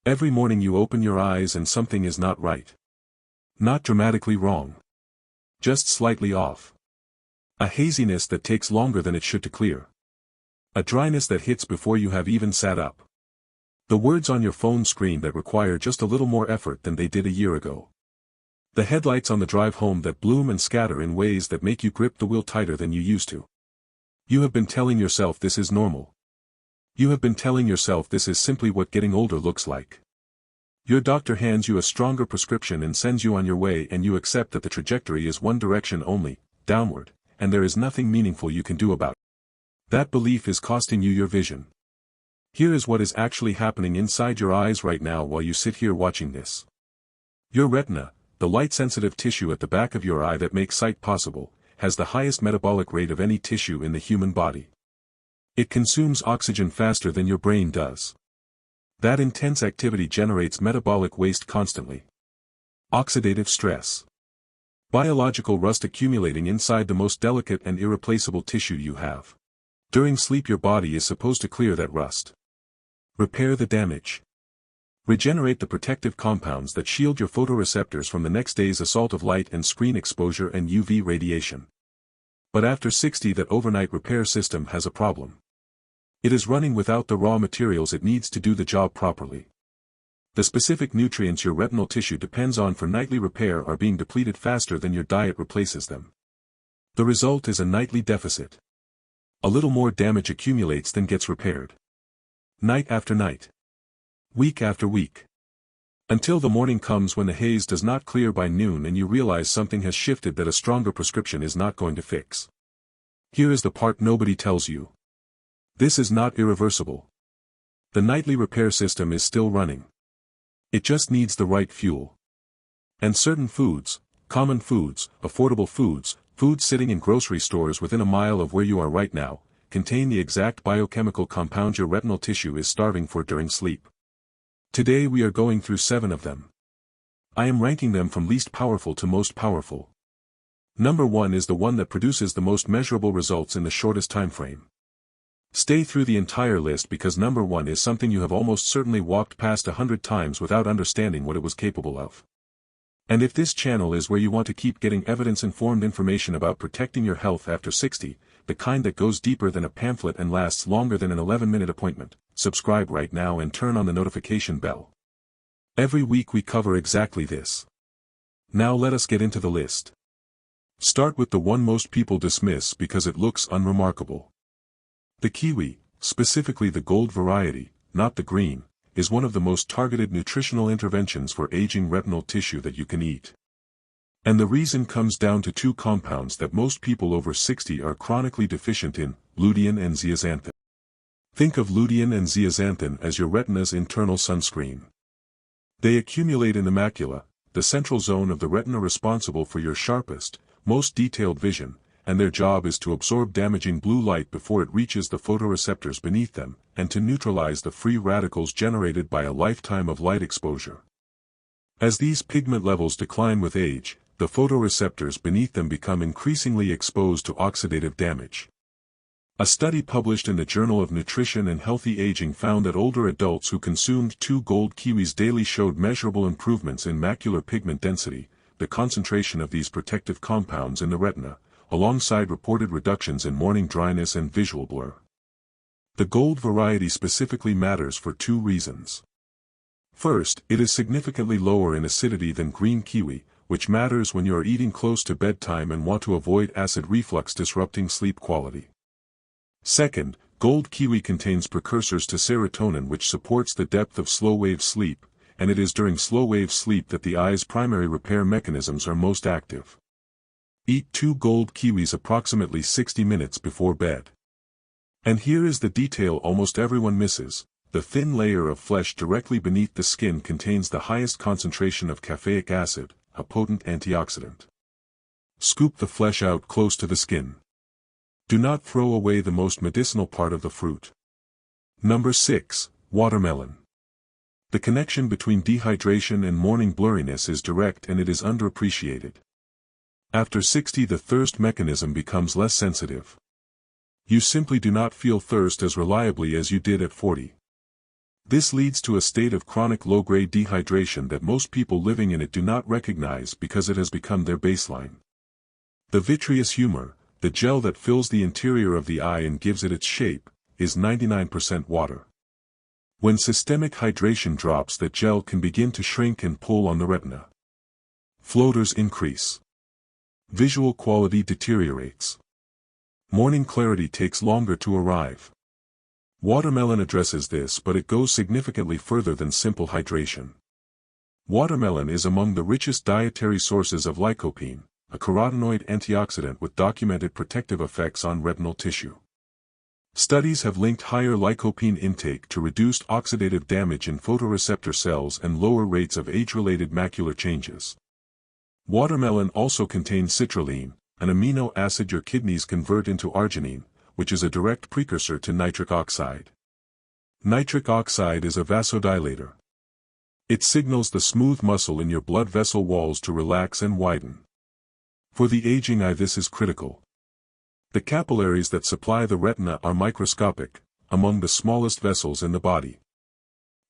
Every morning you open your eyes and something is not right. Not dramatically wrong. Just slightly off. A haziness that takes longer than it should to clear. A dryness that hits before you have even sat up. The words on your phone screen that require just a little more effort than they did a year ago. The headlights on the drive home that bloom and scatter in ways that make you grip the wheel tighter than you used to. You have been telling yourself this is normal. You have been telling yourself this is simply what getting older looks like. Your doctor hands you a stronger prescription and sends you on your way, and you accept that the trajectory is one direction only, downward, and there is nothing meaningful you can do about it. That belief is costing you your vision. Here is what is actually happening inside your eyes right now while you sit here watching this. Your retina, the light-sensitive tissue at the back of your eye that makes sight possible, has the highest metabolic rate of any tissue in the human body. It consumes oxygen faster than your brain does. That intense activity generates metabolic waste constantly. Oxidative stress. Biological rust accumulating inside the most delicate and irreplaceable tissue you have. During sleep your body is supposed to clear that rust. Repair the damage. Regenerate the protective compounds that shield your photoreceptors from the next day's assault of light and screen exposure and UV radiation. But after 60, that overnight repair system has a problem. It is running without the raw materials it needs to do the job properly. The specific nutrients your retinal tissue depends on for nightly repair are being depleted faster than your diet replaces them. The result is a nightly deficit. A little more damage accumulates than gets repaired. Night after night. Week after week. Until the morning comes when the haze does not clear by noon and you realize something has shifted that a stronger prescription is not going to fix. Here is the part nobody tells you. This is not irreversible. The nightly repair system is still running. It just needs the right fuel. And certain foods, common foods, affordable foods, foods sitting in grocery stores within a mile of where you are right now, contain the exact biochemical compound your retinal tissue is starving for during sleep. Today we are going through 7 of them. I am ranking them from least powerful to most powerful. Number 1 is the one that produces the most measurable results in the shortest time frame. Stay through the entire list because number 1 is something you have almost certainly walked past 100 times without understanding what it was capable of. And if this channel is where you want to keep getting evidence-informed information about protecting your health after 60, the kind that goes deeper than a pamphlet and lasts longer than an 11-minute appointment, subscribe right now and turn on the notification bell. Every week we cover exactly this. Now let us get into the list. Start with the one most people dismiss because it looks unremarkable. The kiwi, specifically the gold variety, not the green, is one of the most targeted nutritional interventions for aging retinal tissue that you can eat. And the reason comes down to 2 compounds that most people over 60 are chronically deficient in, lutein and zeaxanthin. Think of lutein and zeaxanthin as your retina's internal sunscreen. They accumulate in the macula, the central zone of the retina responsible for your sharpest, most detailed vision, and their job is to absorb damaging blue light before it reaches the photoreceptors beneath them, and to neutralize the free radicals generated by a lifetime of light exposure. As these pigment levels decline with age, the photoreceptors beneath them become increasingly exposed to oxidative damage. A study published in the Journal of Nutrition and Healthy Aging found that older adults who consumed 2 gold kiwis daily showed measurable improvements in macular pigment density, the concentration of these protective compounds in the retina, alongside reported reductions in morning dryness and visual blur. The gold variety specifically matters for 2 reasons. First, it is significantly lower in acidity than green kiwi, which matters when you are eating close to bedtime and want to avoid acid reflux disrupting sleep quality. Second, gold kiwi contains precursors to serotonin which supports the depth of slow-wave sleep, and it is during slow-wave sleep that the eye's primary repair mechanisms are most active. Eat 2 gold kiwis approximately 60 minutes before bed. And here is the detail almost everyone misses: the thin layer of flesh directly beneath the skin contains the highest concentration of caffeic acid, a potent antioxidant. Scoop the flesh out close to the skin. Do not throw away the most medicinal part of the fruit. Number 6, watermelon. The connection between dehydration and morning blurriness is direct and it is underappreciated. After 60, the thirst mechanism becomes less sensitive. You simply do not feel thirst as reliably as you did at 40. This leads to a state of chronic low-grade dehydration that most people living in it do not recognize because it has become their baseline. The vitreous humor, the gel that fills the interior of the eye and gives it its shape, is 99% water. When systemic hydration drops, that gel can begin to shrink and pull on the retina. Floaters increase. Visual quality deteriorates. Morning clarity takes longer to arrive. Watermelon addresses this, but it goes significantly further than simple hydration. Watermelon is among the richest dietary sources of lycopene, a carotenoid antioxidant with documented protective effects on retinal tissue. Studies have linked higher lycopene intake to reduced oxidative damage in photoreceptor cells and lower rates of age-related macular changes. Watermelon also contains citrulline, an amino acid your kidneys convert into arginine, which is a direct precursor to nitric oxide. Nitric oxide is a vasodilator. It signals the smooth muscle in your blood vessel walls to relax and widen. For the aging eye, this is critical. The capillaries that supply the retina are microscopic, among the smallest vessels in the body.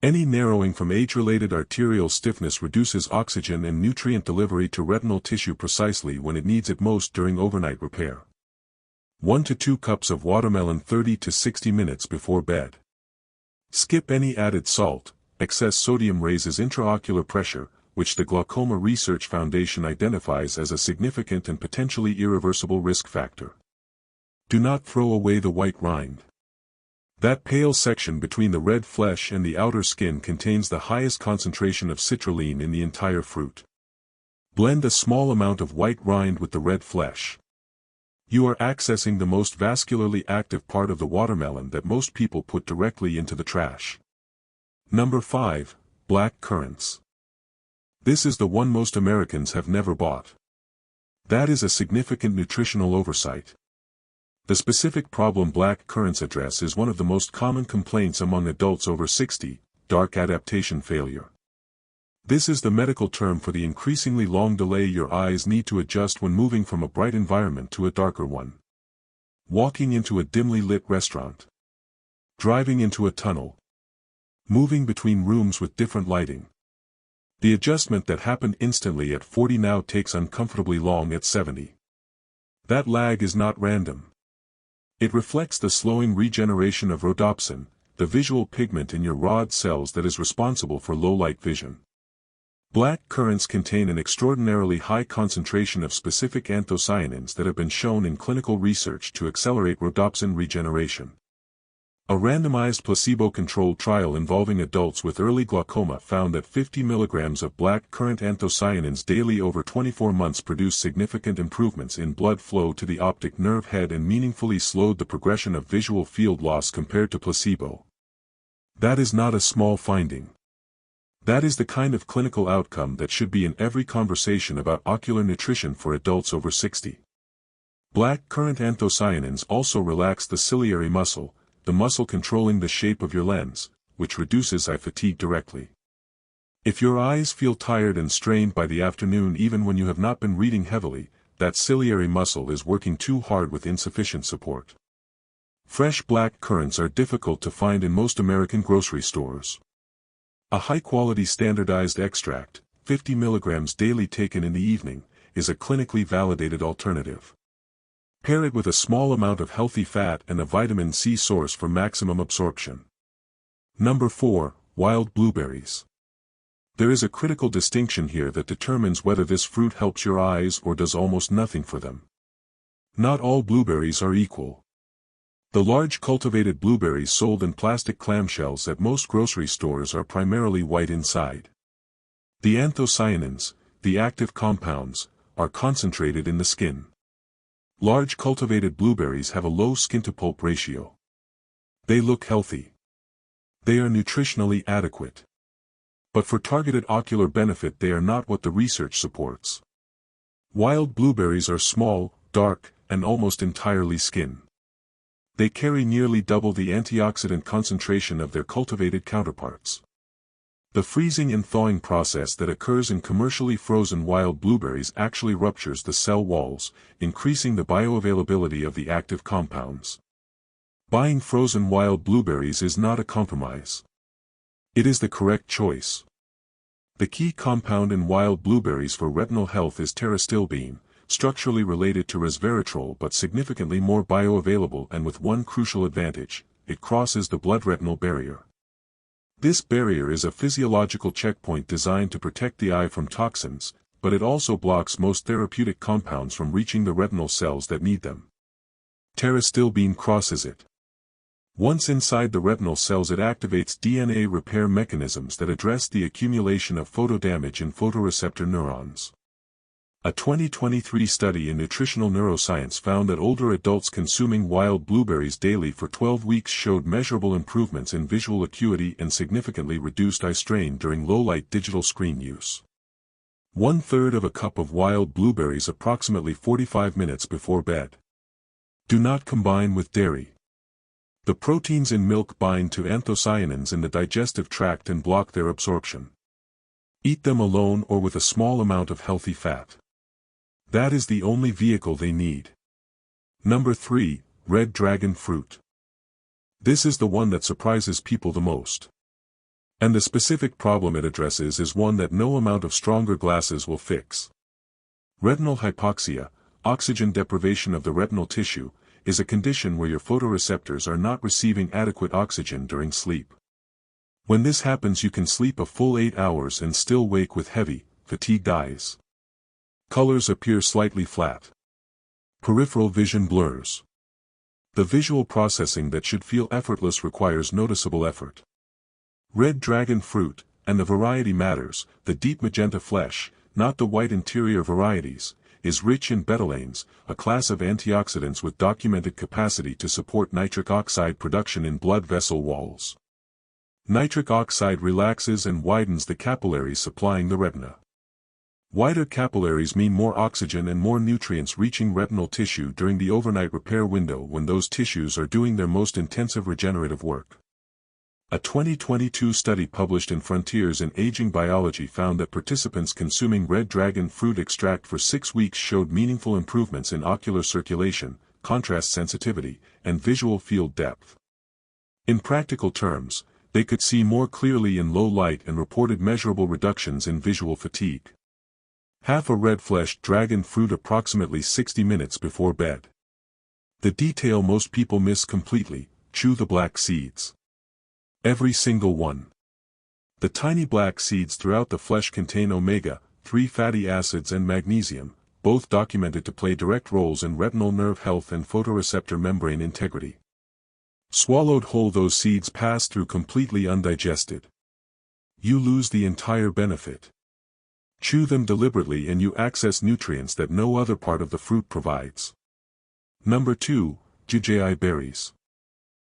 Any narrowing from age-related arterial stiffness reduces oxygen and nutrient delivery to retinal tissue precisely when it needs it most during overnight repair. 1 to 2 cups of watermelon 30 to 60 minutes before bed. Skip any added salt. Excess sodium raises intraocular pressure, which the Glaucoma Research Foundation identifies as a significant and potentially irreversible risk factor. Do not throw away the white rind. That pale section between the red flesh and the outer skin contains the highest concentration of citrulline in the entire fruit. Blend a small amount of white rind with the red flesh. You are accessing the most vascularly active part of the watermelon that most people put directly into the trash. Number 5. Black currants. This is the one most Americans have never bought. That is a significant nutritional oversight. The specific problem black currants address is one of the most common complaints among adults over 60, dark adaptation failure. This is the medical term for the increasingly long delay your eyes need to adjust when moving from a bright environment to a darker one. Walking into a dimly lit restaurant. Driving into a tunnel. Moving between rooms with different lighting. The adjustment that happened instantly at 40 now takes uncomfortably long at 70. That lag is not random. It reflects the slowing regeneration of rhodopsin, the visual pigment in your rod cells that is responsible for low-light vision. Black currants contain an extraordinarily high concentration of specific anthocyanins that have been shown in clinical research to accelerate rhodopsin regeneration. A randomized placebo-controlled trial involving adults with early glaucoma found that 50 mg of black currant anthocyanins daily over 24 months produced significant improvements in blood flow to the optic nerve head and meaningfully slowed the progression of visual field loss compared to placebo. That is not a small finding. That is the kind of clinical outcome that should be in every conversation about ocular nutrition for adults over 60. Black currant anthocyanins also relax the ciliary muscle, the muscle controlling the shape of your lens, which reduces eye fatigue directly. If your eyes feel tired and strained by the afternoon even when you have not been reading heavily, that ciliary muscle is working too hard with insufficient support. Fresh black currants are difficult to find in most American grocery stores. A high-quality standardized extract, 50 mg daily taken in the evening, is a clinically validated alternative. Pair it with a small amount of healthy fat and a vitamin C source for maximum absorption. Number 4. Wild blueberries. There is a critical distinction here that determines whether this fruit helps your eyes or does almost nothing for them. Not all blueberries are equal. The large cultivated blueberries sold in plastic clamshells at most grocery stores are primarily white inside. The anthocyanins, the active compounds, are concentrated in the skin. Large cultivated blueberries have a low skin-to-pulp ratio. They look healthy. They are nutritionally adequate. But for targeted ocular benefit they are not what the research supports. Wild blueberries are small, dark, and almost entirely skin. They carry nearly double the antioxidant concentration of their cultivated counterparts. The freezing and thawing process that occurs in commercially frozen wild blueberries actually ruptures the cell walls, increasing the bioavailability of the active compounds. Buying frozen wild blueberries is not a compromise. It is the correct choice. The key compound in wild blueberries for retinal health is pterostilbene, structurally related to resveratrol but significantly more bioavailable and with one crucial advantage: it crosses the blood-retinal barrier. This barrier is a physiological checkpoint designed to protect the eye from toxins, but it also blocks most therapeutic compounds from reaching the retinal cells that need them. Pterostilbene crosses it. Once inside the retinal cells, it activates DNA repair mechanisms that address the accumulation of photodamage in photoreceptor neurons. A 2023 study in nutritional neuroscience found that older adults consuming wild blueberries daily for 12 weeks showed measurable improvements in visual acuity and significantly reduced eye strain during low-light digital screen use. 1/3 of a cup of wild blueberries approximately 45 minutes before bed. Do not combine with dairy. The proteins in milk bind to anthocyanins in the digestive tract and block their absorption. Eat them alone or with a small amount of healthy fat. That is the only vehicle they need. Number 3, red dragon fruit. This is the one that surprises people the most. And the specific problem it addresses is one that no amount of stronger glasses will fix. Retinal hypoxia, oxygen deprivation of the retinal tissue, is a condition where your photoreceptors are not receiving adequate oxygen during sleep. When this happens, you can sleep a full 8 hours and still wake with heavy, fatigued eyes. Colors appear slightly flat. Peripheral vision blurs. The visual processing that should feel effortless requires noticeable effort. Red dragon fruit, and the variety matters, the deep magenta flesh, not the white interior varieties, is rich in betalains, a class of antioxidants with documented capacity to support nitric oxide production in blood vessel walls. Nitric oxide relaxes and widens the capillaries supplying the retina. Wider capillaries mean more oxygen and more nutrients reaching retinal tissue during the overnight repair window when those tissues are doing their most intensive regenerative work. A 2022 study published in Frontiers in Aging Biology found that participants consuming red dragon fruit extract for 6 weeks showed meaningful improvements in ocular circulation, contrast sensitivity, and visual field depth. In practical terms, they could see more clearly in low light and reported measurable reductions in visual fatigue. Half a red-fleshed dragon fruit approximately 60 minutes before bed. The detail most people miss completely: chew the black seeds. Every single one. The tiny black seeds throughout the flesh contain omega-3 fatty acids and magnesium, both documented to play direct roles in retinal nerve health and photoreceptor membrane integrity. Swallowed whole, those seeds pass through completely undigested. You lose the entire benefit. Chew them deliberately and you access nutrients that no other part of the fruit provides. Number 2, goji berries.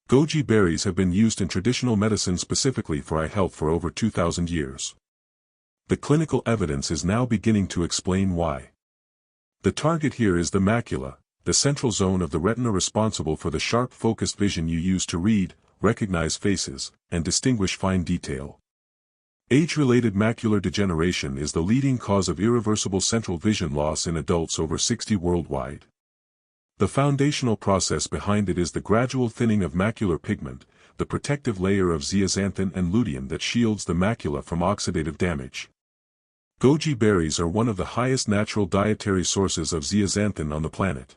Goji berries have been used in traditional medicine specifically for eye health for over 2,000 years. The clinical evidence is now beginning to explain why. The target here is the macula, the central zone of the retina responsible for the sharp focused vision you use to read, recognize faces, and distinguish fine detail. Age-related macular degeneration is the leading cause of irreversible central vision loss in adults over 60 worldwide. The foundational process behind it is the gradual thinning of macular pigment, the protective layer of zeaxanthin and lutein that shields the macula from oxidative damage. Goji berries are one of the highest natural dietary sources of zeaxanthin on the planet.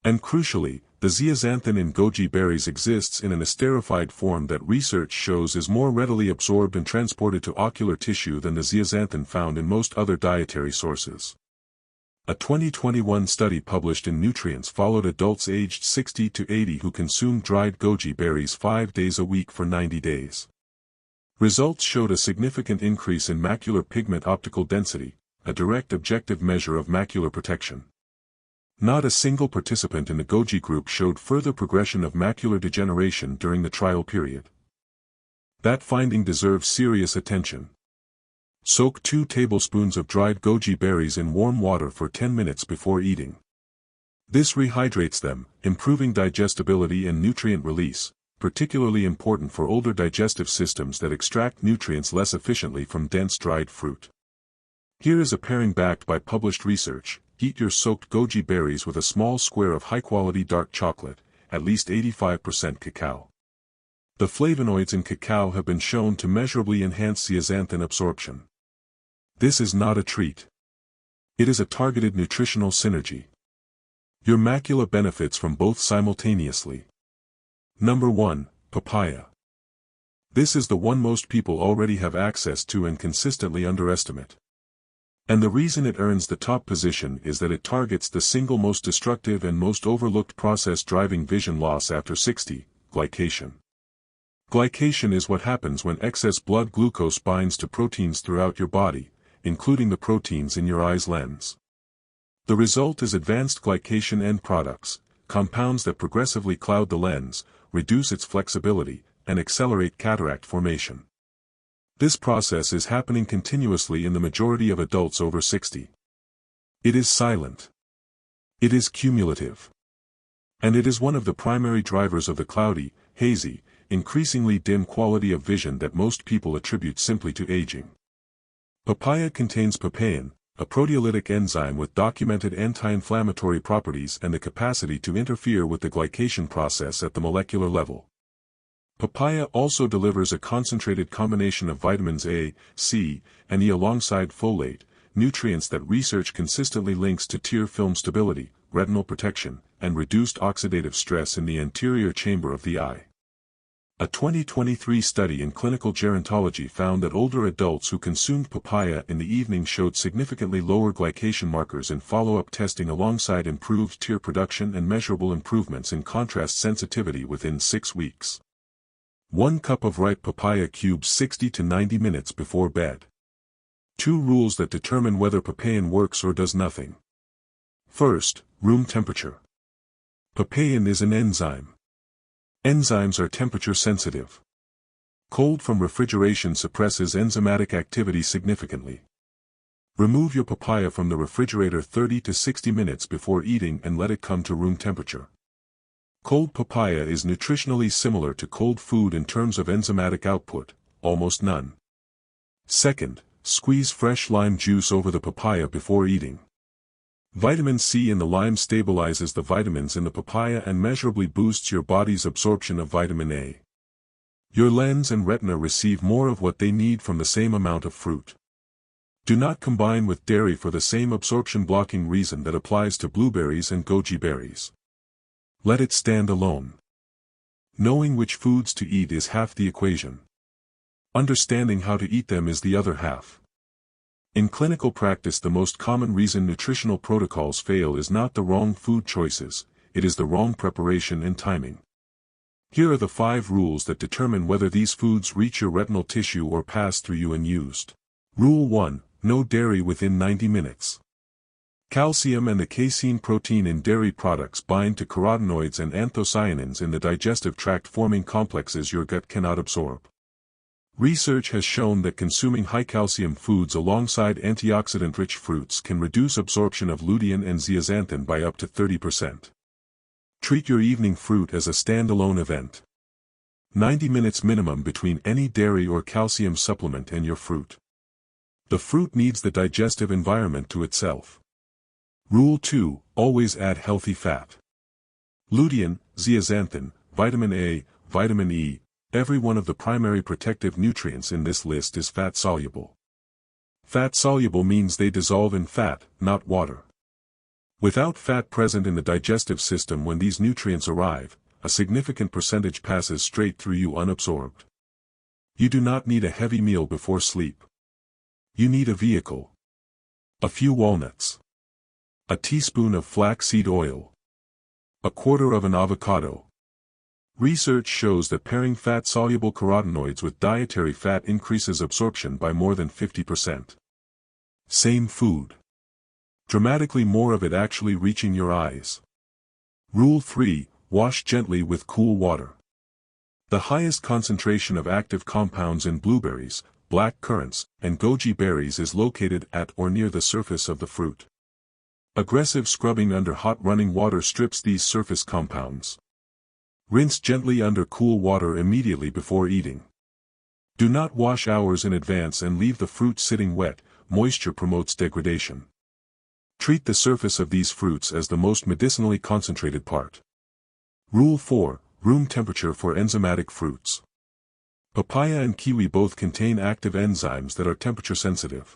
And crucially, the zeaxanthin in goji berries exists in an esterified form that research shows is more readily absorbed and transported to ocular tissue than the zeaxanthin found in most other dietary sources. A 2021 study published in Nutrients followed adults aged 60 to 80 who consumed dried goji berries 5 days a week for 90 days. Results showed a significant increase in macular pigment optical density, a direct objective measure of macular protection. Not a single participant in the goji group showed further progression of macular degeneration during the trial period. That finding deserves serious attention. Soak 2 tablespoons of dried goji berries in warm water for 10 minutes before eating. This rehydrates them, improving digestibility and nutrient release, particularly important for older digestive systems that extract nutrients less efficiently from dense dried fruit. Here is a pairing backed by published research. Heat your soaked goji berries with a small square of high-quality dark chocolate, at least 85% cacao. The flavonoids in cacao have been shown to measurably enhance zeaxanthin absorption. This is not a treat. It is a targeted nutritional synergy. Your macula benefits from both simultaneously. Number 1, papaya. This is the one most people already have access to and consistently underestimate. And the reason it earns the top position is that it targets the single most destructive and most overlooked process driving vision loss after 60, glycation. Glycation is what happens when excess blood glucose binds to proteins throughout your body, including the proteins in your eye's lens. The result is advanced glycation end products, compounds that progressively cloud the lens, reduce its flexibility, and accelerate cataract formation. This process is happening continuously in the majority of adults over 60. It is silent. It is cumulative. And it is one of the primary drivers of the cloudy, hazy, increasingly dim quality of vision that most people attribute simply to aging. Papaya contains papain, a proteolytic enzyme with documented anti-inflammatory properties and the capacity to interfere with the glycation process at the molecular level. Papaya also delivers a concentrated combination of vitamins A, C, and E alongside folate, nutrients that research consistently links to tear film stability, retinal protection, and reduced oxidative stress in the anterior chamber of the eye. A 2023 study in clinical gerontology found that older adults who consumed papaya in the evening showed significantly lower glycation markers in follow-up testing alongside improved tear production and measurable improvements in contrast sensitivity within 6 weeks. 1 cup of ripe papaya cubes 60 to 90 minutes before bed. 2 rules that determine whether papain works or does nothing. First, room temperature. Papain is an enzyme. Enzymes are temperature sensitive. Cold from refrigeration suppresses enzymatic activity significantly. Remove your papaya from the refrigerator 30 to 60 minutes before eating and let it come to room temperature. Cold papaya is nutritionally similar to cold food in terms of enzymatic output, almost none. Second, squeeze fresh lime juice over the papaya before eating. Vitamin C in the lime stabilizes the vitamins in the papaya and measurably boosts your body's absorption of vitamin A. Your lens and retina receive more of what they need from the same amount of fruit. Do not combine with dairy for the same absorption blocking reason that applies to blueberries and goji berries. Let it stand alone. Knowing which foods to eat is half the equation. Understanding how to eat them is the other half. In clinical practice, the most common reason nutritional protocols fail is not the wrong food choices, it is the wrong preparation and timing. Here are the 5 rules that determine whether these foods reach your retinal tissue or pass through you unused. Rule 1. No dairy within 90 minutes. Calcium and the casein protein in dairy products bind to carotenoids and anthocyanins in the digestive tract, forming complexes your gut cannot absorb. Research has shown that consuming high-calcium foods alongside antioxidant-rich fruits can reduce absorption of lutein and zeaxanthin by up to 30%. Treat your evening fruit as a standalone event. 90 minutes minimum between any dairy or calcium supplement and your fruit. The fruit needs the digestive environment to itself. Rule 2. Always add healthy fat. Lutein, zeaxanthin, vitamin A, vitamin E, every one of the primary protective nutrients in this list is fat-soluble. Fat-soluble means they dissolve in fat, not water. Without fat present in the digestive system when these nutrients arrive, a significant percentage passes straight through you unabsorbed. You do not need a heavy meal before sleep. You need a vehicle. A few walnuts. A teaspoon of flaxseed oil. A quarter of an avocado. Research shows that pairing fat-soluble carotenoids with dietary fat increases absorption by more than 50%. Same food. Dramatically more of it actually reaching your eyes. Rule 3. Wash gently with cool water. The highest concentration of active compounds in blueberries, black currants, and goji berries is located at or near the surface of the fruit. Aggressive scrubbing under hot running water strips these surface compounds. Rinse gently under cool water immediately before eating. Do not wash hours in advance and leave the fruit sitting wet, moisture promotes degradation. Treat the surface of these fruits as the most medicinally concentrated part. Rule 4. Room temperature for enzymatic fruits. Papaya and kiwi both contain active enzymes that are temperature sensitive.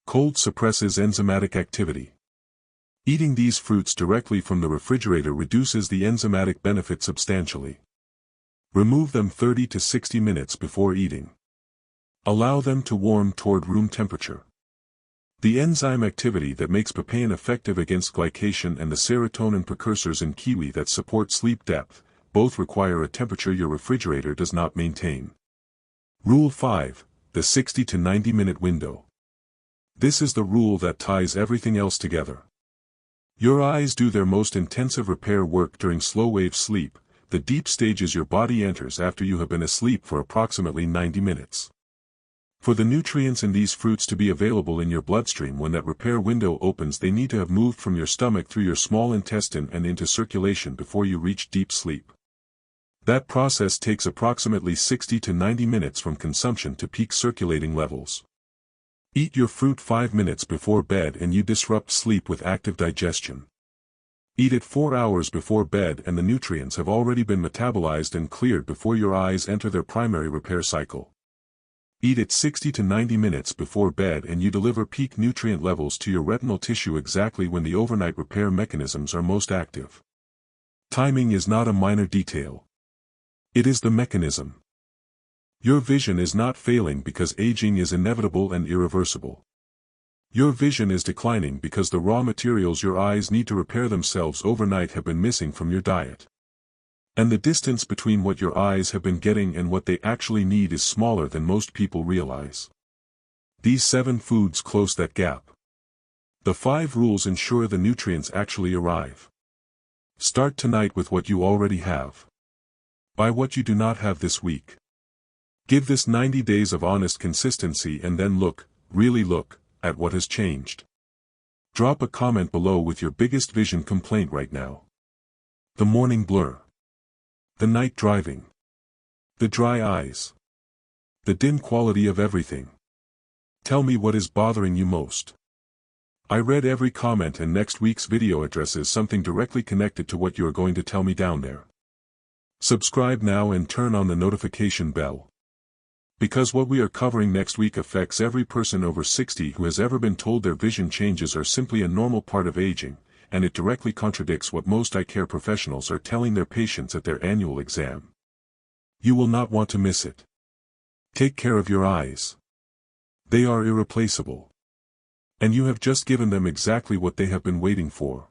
Cold suppresses enzymatic activity. Eating these fruits directly from the refrigerator reduces the enzymatic benefit substantially. Remove them 30 to 60 minutes before eating. Allow them to warm toward room temperature. The enzyme activity that makes papain effective against glycation and the serotonin precursors in kiwi that support sleep depth, both require a temperature your refrigerator does not maintain. Rule 5, the 60 to 90 minute window. This is the rule that ties everything else together. Your eyes do their most intensive repair work during slow-wave sleep, the deep stages your body enters after you have been asleep for approximately 90 minutes. For the nutrients in these fruits to be available in your bloodstream when that repair window opens, they need to have moved from your stomach through your small intestine and into circulation before you reach deep sleep. That process takes approximately 60 to 90 minutes from consumption to peak circulating levels. Eat your fruit 5 minutes before bed and you disrupt sleep with active digestion. Eat it 4 hours before bed and the nutrients have already been metabolized and cleared before your eyes enter their primary repair cycle. Eat it 60 to 90 minutes before bed and you deliver peak nutrient levels to your retinal tissue exactly when the overnight repair mechanisms are most active. Timing is not a minor detail. It is the mechanism. Your vision is not failing because aging is inevitable and irreversible. Your vision is declining because the raw materials your eyes need to repair themselves overnight have been missing from your diet. And the distance between what your eyes have been getting and what they actually need is smaller than most people realize. These 7 foods close that gap. The 5 rules ensure the nutrients actually arrive. Start tonight with what you already have. Buy what you do not have this week. Give this 90 days of honest consistency and then look, really look, at what has changed. Drop a comment below with your biggest vision complaint right now. The morning blur. The night driving. The dry eyes. The dim quality of everything. Tell me what is bothering you most. I read every comment and next week's video addresses something directly connected to what you are going to tell me down there. Subscribe now and turn on the notification bell. Because what we are covering next week affects every person over 60 who has ever been told their vision changes are simply a normal part of aging, and it directly contradicts what most eye care professionals are telling their patients at their annual exam. You will not want to miss it. Take care of your eyes. They are irreplaceable. And you have just given them exactly what they have been waiting for.